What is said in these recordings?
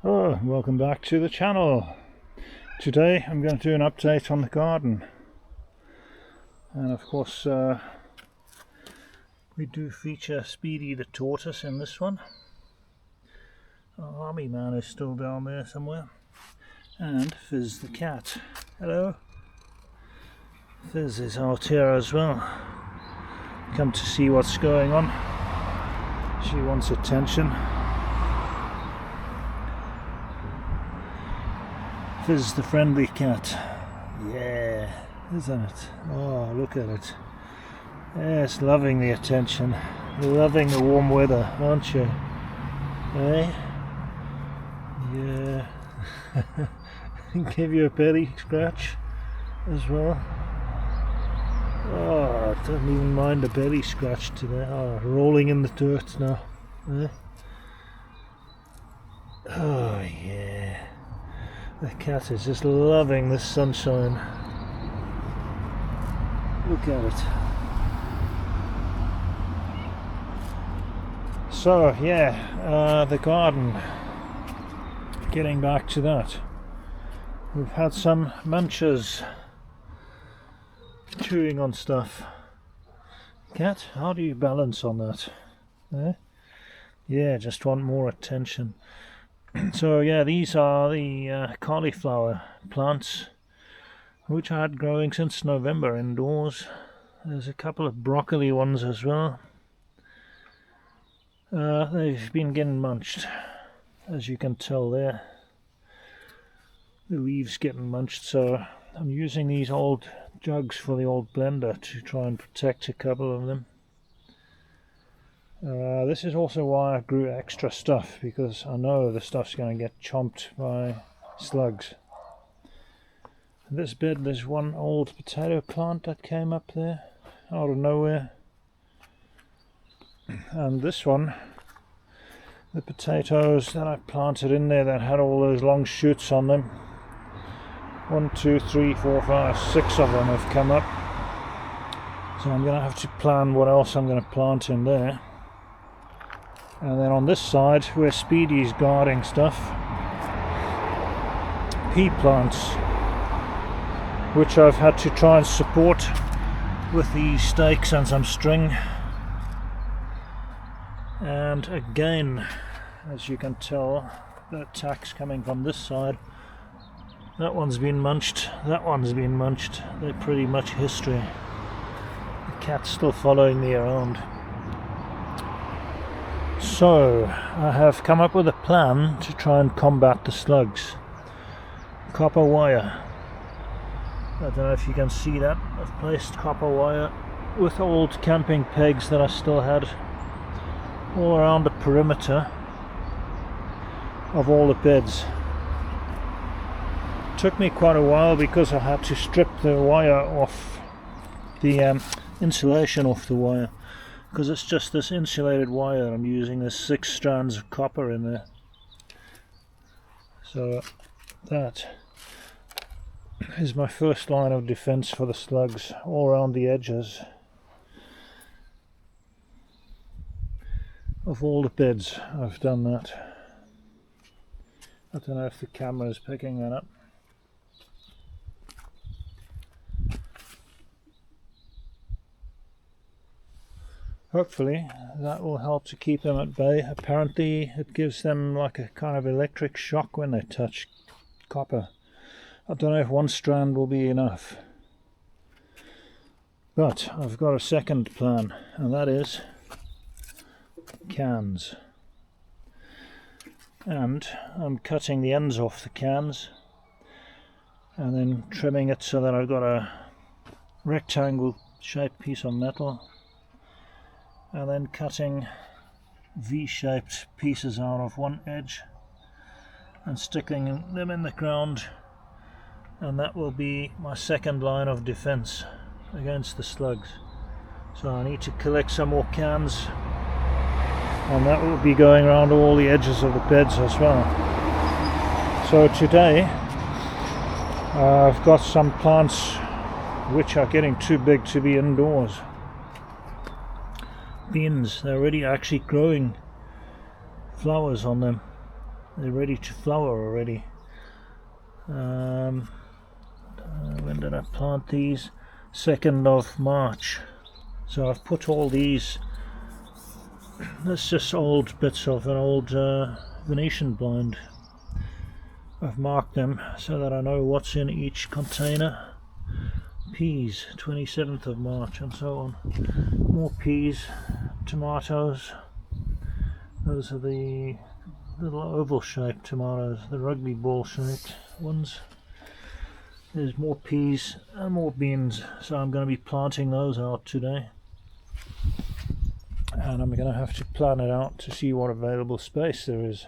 Hello, welcome back to the channel. Today I'm going to do an update on the garden, and of course we do feature Speedy the tortoise in this one. Our army man is still down there somewhere, and Fizz the cat. Hello. Fizz is out here as well, come to see what's going on. She wants attention. Fizz the friendly cat. Yeah, isn't it? Oh, look at it. Yes, loving the attention. Loving the warm weather, aren't you? Eh? Yeah. Give you a belly scratch as well. Oh, I don't even mind a belly scratch today. Oh, rolling in the dirt now. Eh? Oh, yeah. The cat is just loving the sunshine. Look at it. So yeah, the garden. Getting back to that. We've had some munchers chewing on stuff. Cat, how do you balance on that? Eh? Yeah, just want more attention. So yeah, these are the cauliflower plants which I had growing since November indoors. There's a couple of broccoli ones as well. They've been getting munched, as you can tell there. The leaves getting munched, so I'm using these old jugs for the old blender to try and protect a couple of them. This is also why I grew extra stuff, because I know the stuff's going to get chomped by slugs. In this bed there's one old potato plant that came up there out of nowhere, and this one, the potatoes that I planted in there that had all those long shoots on them, 1, 2, 3, 4, 5, 6 of them have come up, so I'm going to have to plan what else I'm going to plant in there. And then on this side, where Speedy's guarding stuff, pea plants, which I've had to try and support with these stakes and some string. And again, as you can tell, the attack's coming from this side. That one's been munched, that one's been munched. They're pretty much history. The cat's still following me around. So, I have come up with a plan to try and combat the slugs. Copper wire. I don't know if you can see that. I've placed copper wire with old camping pegs that I still had all around the perimeter of all the beds. It took me quite a while because I had to strip the wire off, the insulation off the wire. Because it's just this insulated wire I'm using. There's 6 strands of copper in there. So that is my first line of defense for the slugs, all around the edges of all the beds. I've done that. I don't know if the camera is picking that up. Hopefully that will help to keep them at bay. Apparently it gives them like a kind of electric shock when they touch copper. I don't know if 1 strand will be enough. But I've got a second plan, and that is cans. And I'm cutting the ends off the cans and then trimming it so that I've got a rectangle shaped piece of metal, and then cutting V-shaped pieces out of one edge and sticking them in the ground, and that will be my second line of defense against the slugs. So I need to collect some more cans, and that will be going around all the edges of the beds as well. So today I've got some plants which are getting too big to be indoors. Beans, they're already actually growing flowers on them. they're ready to flower already. When did I plant these? 2nd of March. So I've put all these, that's just old bits of an old Venetian blind. I've marked them so that I know what's in each container. Peas, 27th of March, and so on. More peas, tomatoes. Those are the little oval shaped tomatoes, the rugby ball shaped ones. There's more peas and more beans, so I'm going to be planting those out today. And I'm going to have to plan it out to see what available space there is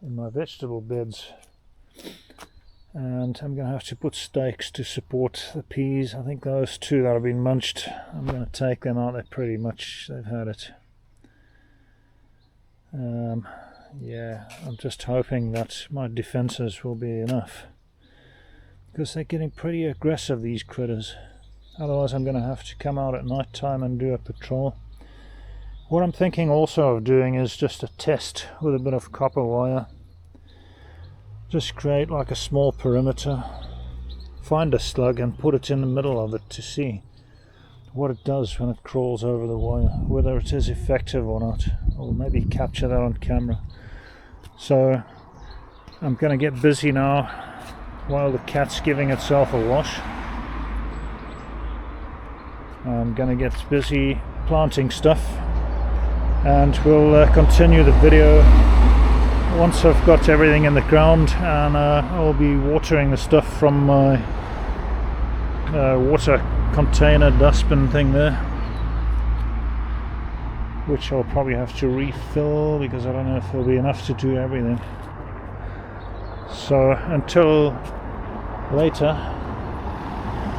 in my vegetable beds. And I'm going to have to put stakes to support the peas. I think those two that have been munched, I'm going to take them out. They're pretty much, they've had it. Yeah, I'm just hoping that my defences will be enough, because they're getting pretty aggressive, these critters. Otherwise I'm going to have to come out at night time and do a patrol. What I'm thinking also of doing is just a test with a bit of copper wire. Just create like a small perimeter, find a slug and put it in the middle of it to see what it does when it crawls over the wire, whether it is effective or not, or maybe capture that on camera. So I'm going to get busy now while the cat's giving itself a wash. I'm going to get busy planting stuff, and we'll continue the video once I've got everything in the ground, and I'll be watering the stuff from my water container dustbin thing there, which I'll probably have to refill because I don't know if there'll be enough to do everything. So until later,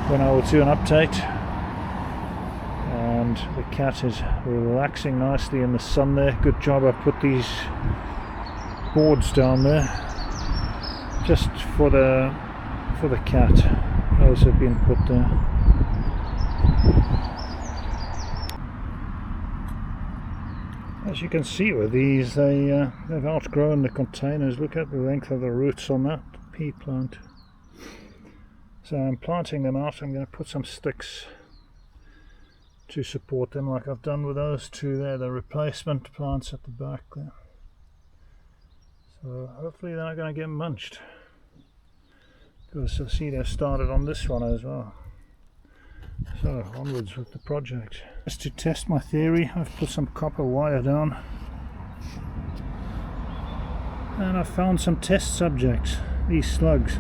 when I will do an update. And the cat is relaxing nicely in the sun there. Good job I put these boards down there just for the cat. Those have been put there. As you can see with these, they've outgrown the containers. Look at the length of the roots on that pea plant. So I'm planting them out. I'm going to put some sticks to support them, like I've done with those two there, the replacement plants at the back there. So hopefully they're not going to get munched, because I see they've started on this one as well. So onwards with the project. Just to test my theory, I've put some copper wire down, and I've found some test subjects, these slugs.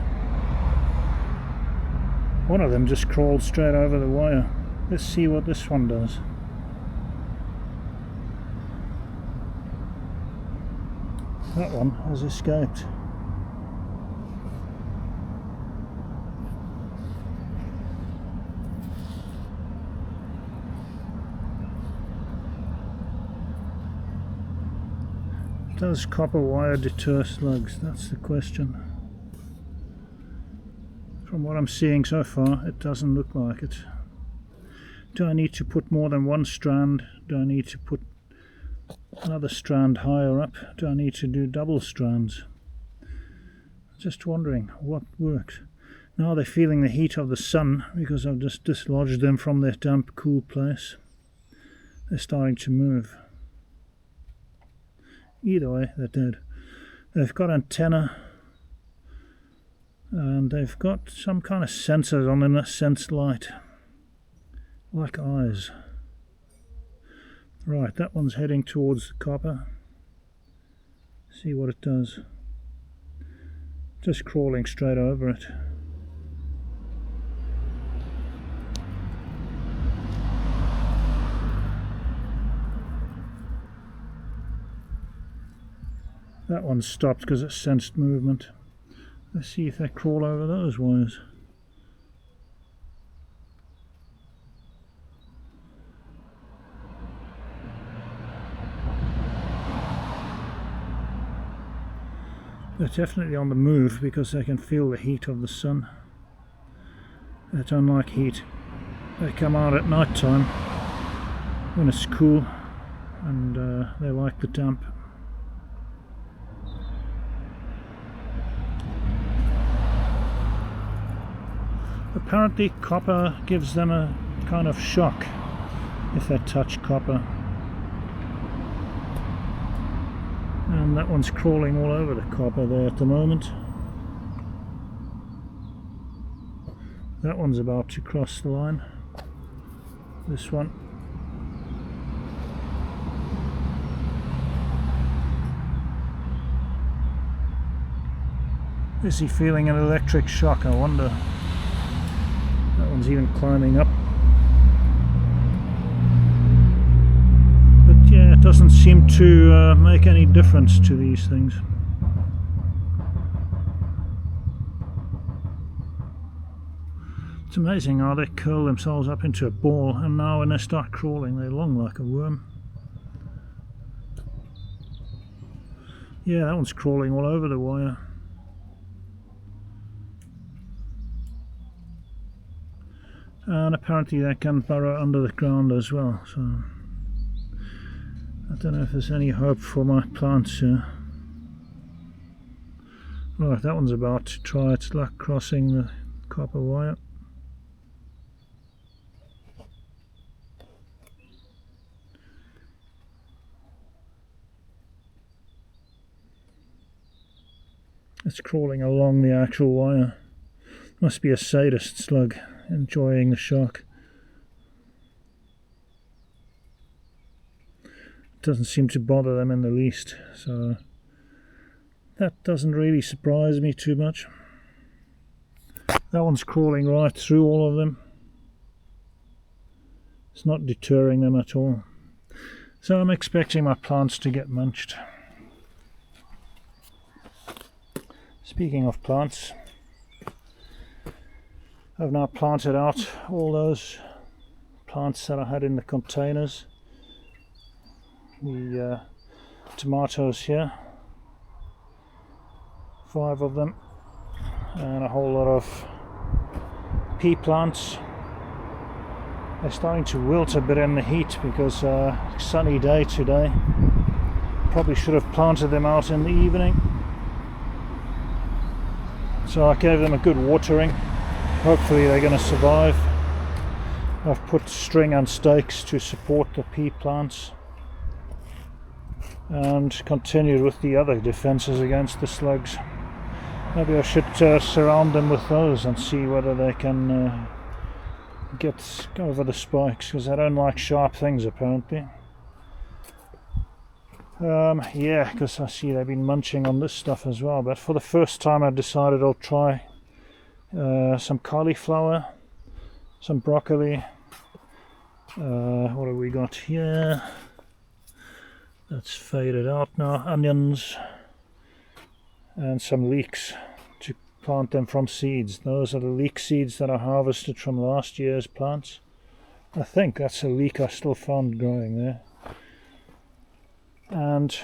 One of them just crawled straight over the wire. Let's see what this one does. That one has escaped. Does copper wire deter slugs? That's the question. From what I'm seeing so far, it doesn't look like it. Do I need to put more than one strand? Do I need to put another strand higher up? Do I need to do double strands? Just wondering what works. Now they're feeling the heat of the sun because I've just dislodged them from their damp, cool place. They're starting to move. Either way, they're dead. They've got antenna, and they've got some kind of sensors on them that sense light, like eyes. Right, that one's heading towards the copper. See what it does. Just crawling straight over it. That one stopped because it sensed movement. Let's see if they crawl over those wires. They're definitely on the move because they can feel the heat of the sun. They don't like heat. They come out at night time when it's cool, and they like the damp. apparently copper gives them a kind of shock if they touch copper. And that one's crawling all over the copper there at the moment. That one's about to cross the line. This one. Is he feeling an electric shock? I wonder. That one's even climbing up. But yeah, it doesn't seem to make any difference to these things. It's amazing how they curl themselves up into a ball, and now when they start crawling they're long like a worm. Yeah, that one's crawling all over the wire. And apparently they can burrow under the ground as well, so I don't know if there's any hope for my plants here. Right, that one's about to try its luck crossing the copper wire. It's crawling along the actual wire. Must be a sadist slug, enjoying the shock. It doesn't seem to bother them in the least, so that doesn't really surprise me too much. That one's crawling right through all of them. It's not deterring them at all. So I'm expecting my plants to get munched. Speaking of plants, I've now planted out all those plants that I had in the containers. The tomatoes here, 5 of them, and a whole lot of pea plants. They're starting to wilt a bit in the heat because sunny day today. Probably should have planted them out in the evening. So I gave them a good watering. Hopefully they're going to survive. I've put string and stakes to support the pea plants and continued with the other defences against the slugs. Maybe I should surround them with those and see whether they can get over the spikes, because they don't like sharp things apparently. Yeah, because I see they've been munching on this stuff as well, but for the first time I decided I'll try some cauliflower, some broccoli, what have we got here? That's faded out now, onions, and some leeks to plant them from seeds. Those are the leek seeds that I harvested from last year's plants. I think that's a leek I still found growing there. And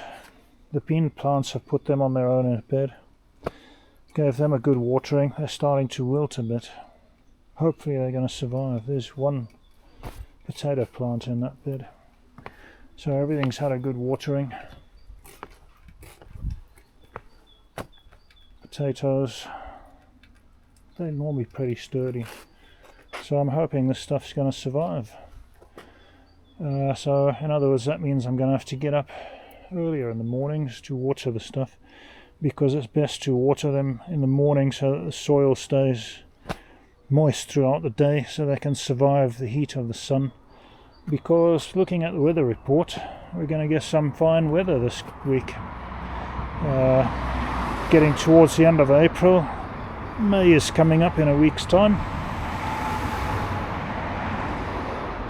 the bean plants, I've put them on their own in a bed. Gave them a good watering. They're starting to wilt a bit. Hopefully they're going to survive. There's one potato plant in that bed. So everything's had a good watering. Potatoes, they're normally pretty sturdy. So I'm hoping this stuff's going to survive. So in other words, that means I'm going to have to get up earlier in the mornings to water the stuff, because it's best to water them in the morning so that the soil stays moist throughout the day so they can survive the heat of the sun. Because looking at the weather report, we're going to get some fine weather this week. Getting towards the end of April, May is coming up in a week's time.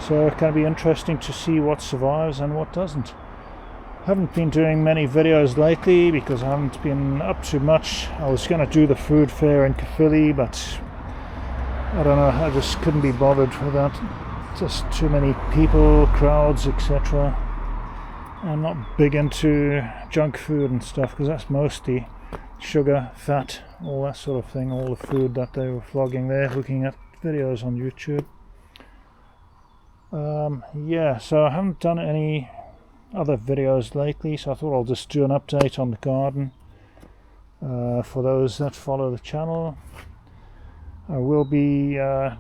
So it's going to be interesting to see what survives and what doesn't. I haven't been doing many videos lately because I haven't been up to much. I was going to do the food fair in Caerphilly, but I don't know, I just couldn't be bothered with that. Just too many people, crowds, etc. I'm not big into junk food and stuff because that's mostly sugar, fat, all that sort of thing, all the food that they were vlogging there, looking at videos on YouTube. Yeah, so I haven't done any other videos lately, so I thought I'll just do an update on the garden for those that follow the channel. I will be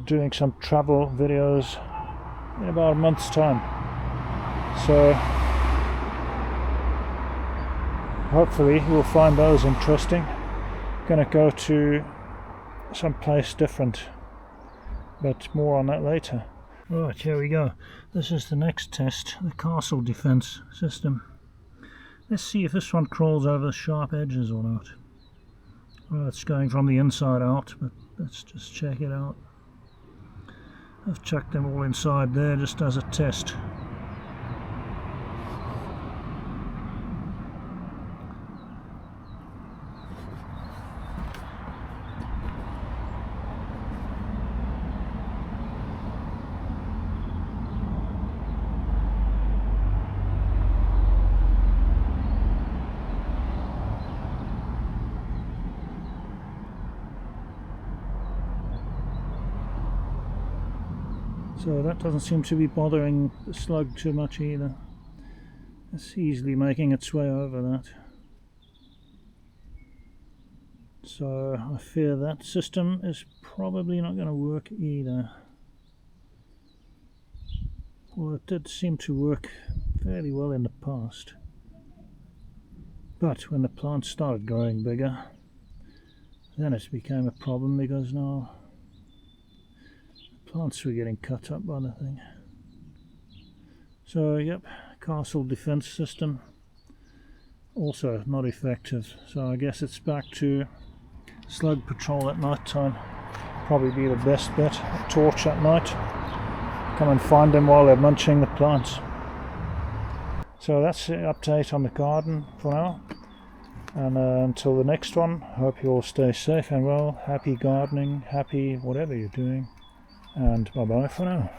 doing some travel videos in about a month's time, so hopefully you'll find those interesting. Gonna go to some place different, but more on that later. Right, here we go. This is the next test, the castle defense system. Let's see if this one crawls over the sharp edges or not. Well, it's going from the inside out, but let's just check it out. I've chucked them all inside there just as a test. So that doesn't seem to be bothering the slug too much either. It's easily making its way over that. So I fear that system is probably not going to work either. Well, it did seem to work fairly well in the past. But when the plants started growing bigger, then it became a problem, because now plants were getting cut up by the thing. So yep, castle defense system also not effective. So I guess it's back to slug patrol at night time. Probably be the best bet. A torch at night. Come and find them while they're munching the plants. So that's the update on the garden for now. And until the next one, hope you all stay safe and well. Happy gardening, happy whatever you're doing. And bye bye for now.